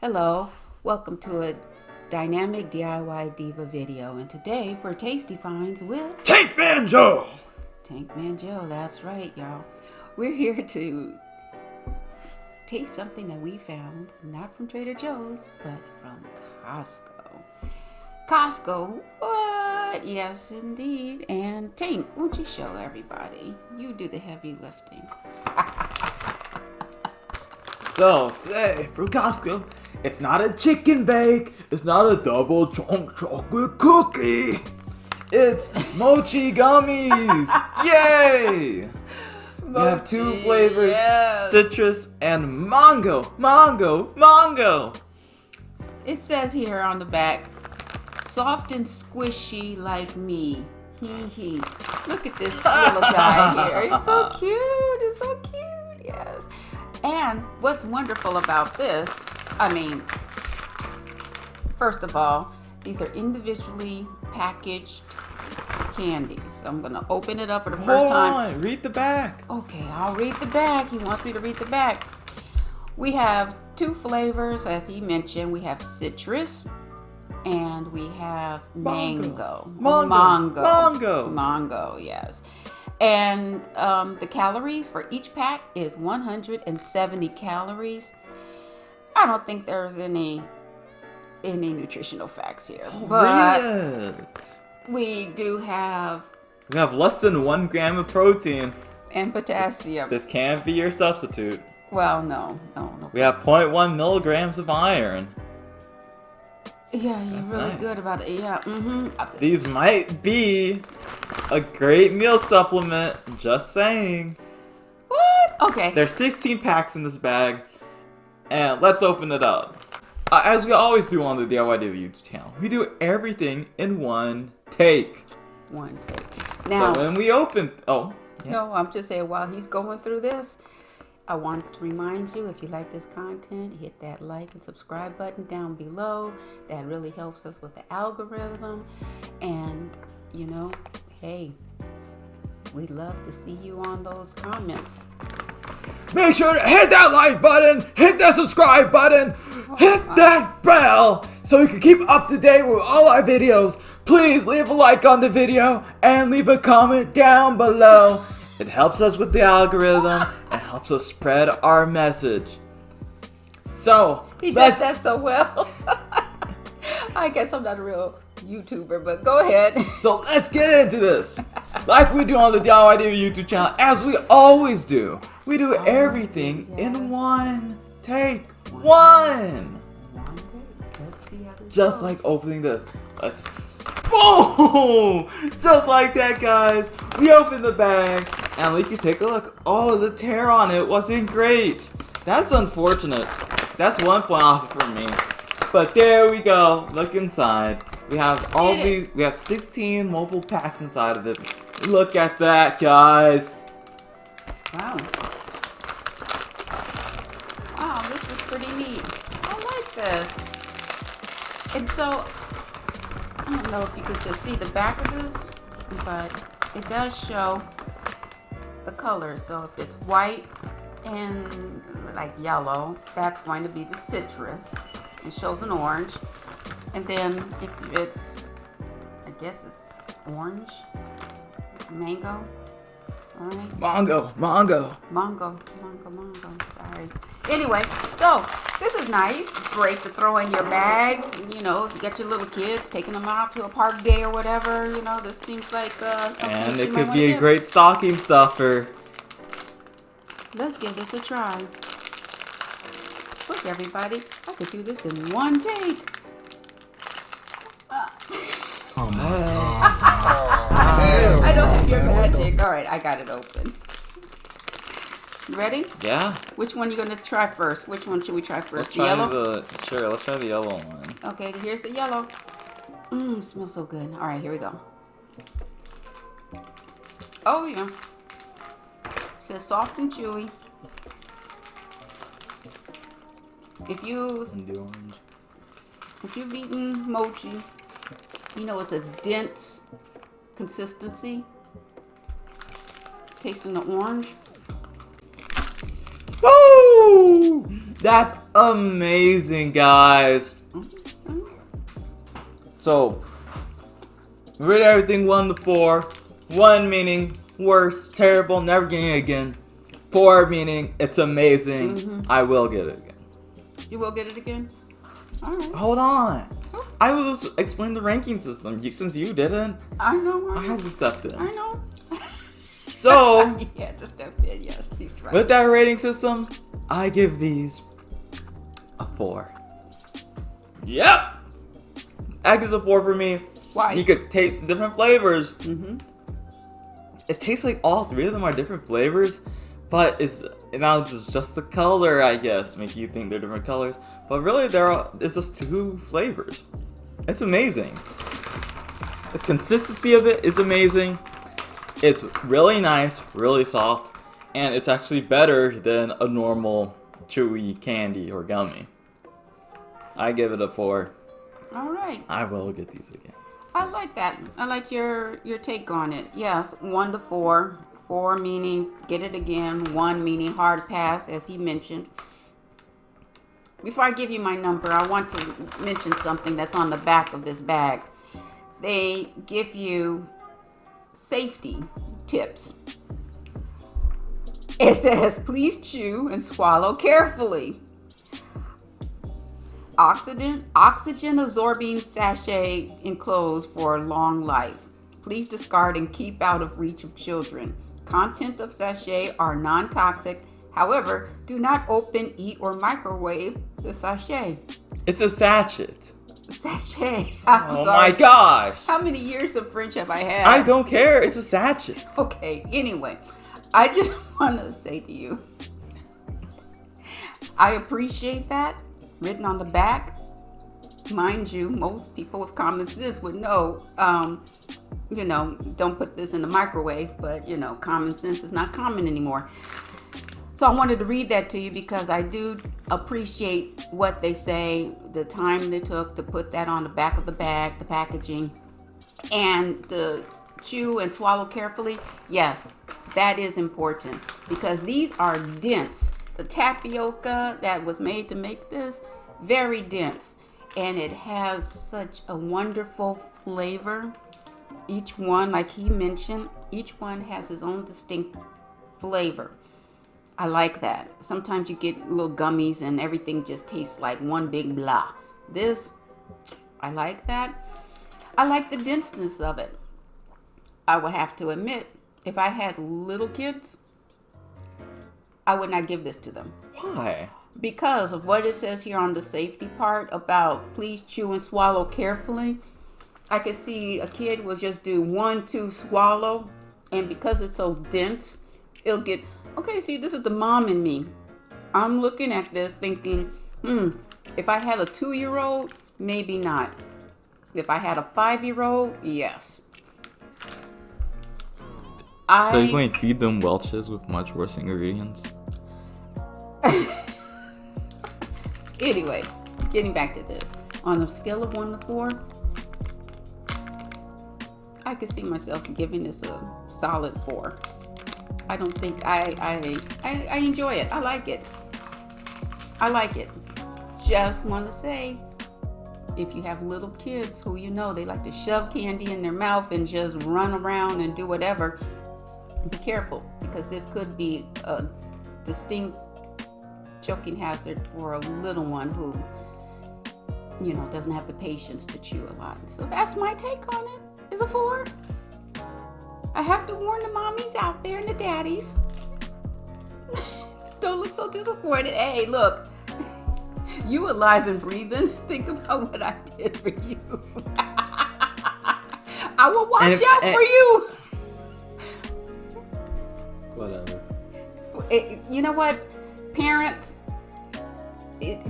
Hello, welcome to a dynamic DIY Diva video, and today for Tasty Finds with Tankmanjoe! Tankmanjoe, that's right, y'all. We're here to taste something that we found, not from Trader Joe's, but from Costco. Costco, what? Yes, indeed. And Tank, won't you show everybody? You do the heavy lifting. So, today, from Costco, it's not a chicken bake, it's not a double chunk chocolate cookie, it's Mochi Gummies! Yay! We have two flavors, yes. citrus and mango, mango! It says here on the back, soft and squishy like me. Hee hee. Look at this little guy here. It's so cute, yes. And what's wonderful about this, first of all, these are individually packaged candies. I'm going to open it up for the first time. Hold on, read the back. Okay, I'll read the back. He wants me to read the back. We have two flavors, as he mentioned. We have citrus and we have mango. Mango, yes. And the calories for each pack is 170 calories. I don't think there's any nutritional facts here, but we do have. We have less than 1 gram of protein And potassium. This can't be your substitute. Well, no. We have 0.1 milligrams of iron. Yeah, you're really good about it. Yeah. These might be a great meal supplement. Just saying. What? Okay. There's 16 packs in this bag, and let's open it up. As we always do on the DIY Diva YouTube channel, we do everything in one take. One take. Now, so when we open, no, I'm just saying while he's going through this, I want to remind you, if you like this content, hit that like and subscribe button down below. That really helps us with the algorithm. And, hey, we'd love to see you on those comments. Make sure to hit that like button, hit that subscribe button, hit that bell so you can keep up to date with all our videos. Please leave a like on the video and leave a comment down below. It helps us with the algorithm and helps us spread our message. So, he does that so well. I guess I'm not a real YouTuber, but go ahead. So let's get into this. Like we do on the DIY Diva YouTube channel, as we always do. We do everything in one take. One. Let's see how this Just goes. like opening this. Let's. Boom! Just like that, guys. We opened the bag and we can take a look. Oh, the tear on it wasn't great. That's unfortunate. That's 1 point off for me. But there we go. Look inside. We have all these. We have 16 mobile packs inside of it. Look at that, guys. Wow. Wow, this is pretty neat. I like this. And so, I don't know if you could just see the back of this, but it does show the colors. So if it's white and like yellow, that's going to be the citrus. It shows an orange. And then if it's, I guess it's orange, mango. All right. Mango. Sorry. Anyway, so this is nice. Great to throw in your bag. If you got your little kids, taking them out to a park day or whatever. This seems like something. And it could be a great stocking stuffer. Let's give this a try. Look, everybody, I could do this in one take. Oh my God. I don't have your magic. All right, I got it open. You ready? Yeah. Which one are you going to try first? Which one should we try first? Let's The yellow? let's try the yellow one. Okay, here's the yellow. Smells so good. All right, here we go. Oh, yeah. It says soft and chewy. If you've eaten mochi, it's a dense consistency. Tasting the orange. Oh! That's amazing, guys. So, rate everything 1 to 4. 1 meaning worst, terrible, never getting it again. 4 meaning it's amazing. I will get it again. You will get it again? Alright. Hold on. I will just explain the ranking system since you didn't. I know. I had to step in. I know. So, you had to step in, yes, he's right. with that rating system, I give these a 4. Yep! That gives a 4 for me. Why? You could taste the different flavors. Mm-hmm. It tastes like all 3 of them are different flavors, but it's now just the color, I guess, make you think they're different colors. But really, it's just 2 flavors. It's amazing. The consistency of it is amazing. It's really nice, really soft, and it's actually better than a normal chewy candy or gummy. I give it a 4. All right. I will get these again. I like that. I like your take on it. Yes, 1 to 4. 4 meaning get it again. 1 meaning hard pass, as he mentioned. Before I give you my number, I want to mention something that's on the back of this bag. They give you safety tips. It says, please chew and swallow carefully. Oxygen absorbing sachet enclosed for long life. Please discard and keep out of reach of children. Contents of sachet are non-toxic. However, do not open, eat, or microwave the sachet. It's a sachet. Sachet. Oh my gosh. How many years of French have I had? I don't care. It's a sachet. Okay, anyway, I just want to say to you, I appreciate that. Written on the back. Mind you, most people with common sense would know, don't put this in the microwave, but, common sense is not common anymore. So I wanted to read that to you because I do appreciate what they say, the time they took to put that on the back of the bag, the packaging, and the chew and swallow carefully. Yes, that is important because these are dense. The tapioca that was made to make this, very dense, and it has such a wonderful flavor. Each one, like he mentioned, each one has his own distinct flavor. I like that. Sometimes you get little gummies and everything just tastes like one big blah. This, I like that. I like the denseness of it. I would have to admit, if I had little kids, I would not give this to them. Why? Because of what it says here on the safety part about please chew and swallow carefully. I could see a kid will just do 1, 2 swallow, and because it's so dense, it'll get, okay, see, this is the mom in me. I'm looking at this thinking, if I had a 2-year-old, maybe not. If I had a 5-year-old, yes. So you're going to feed them Welch's with much worse ingredients? Anyway, getting back to this. On a scale of 1 to 4, I could see myself giving this a solid 4. I don't think I enjoy it. I like it. I like it. Just want to say, if you have little kids who they like to shove candy in their mouth and just run around and do whatever, be careful because this could be a distinct choking hazard for a little one who, doesn't have the patience to chew a lot. So that's my take on it. Is a 4. I have to warn the mommies out there and the daddies. Don't look so disappointed. Hey, look. You alive and breathing. Think about what I did for you. I will watch out for you. Whatever. You know what? Parents,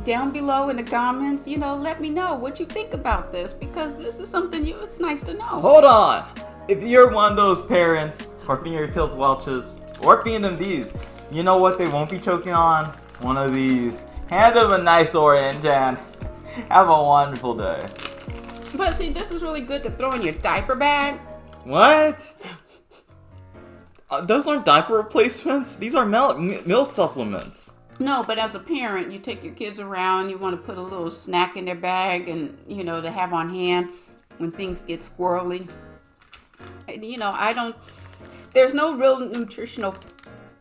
down below in the comments, let me know what you think about this because this is something it's nice to know. Hold on. If you're one of those parents or feeding your kids Welch's or feeding them these, you know what they won't be choking on? One of these. Hand them a nice orange and have a wonderful day. But see, this is really good to throw in your diaper bag. What? Those aren't diaper replacements. These are meal supplements. No, but as a parent, you take your kids around, you want to put a little snack in their bag and, to have on hand when things get squirrely. And, there's no real nutritional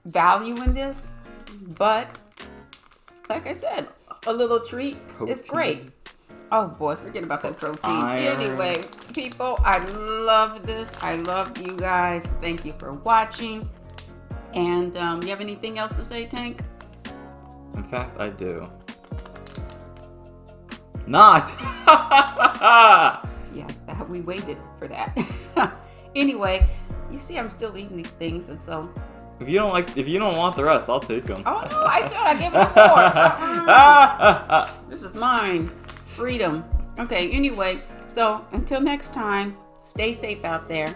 value in this, but like I said, a little treat is great. Oh boy, forget about that protein. Anyway, people, I love this. I love you guys. Thank you for watching. And you have anything else to say, Tank? In fact, I do. Not! Yes, we waited for that. Anyway, you see I'm still eating these things, and so... If you don't want the rest, I'll take them. Oh no, I said I gave it 4. This is mine. Freedom. Okay, anyway, so until next time, stay safe out there.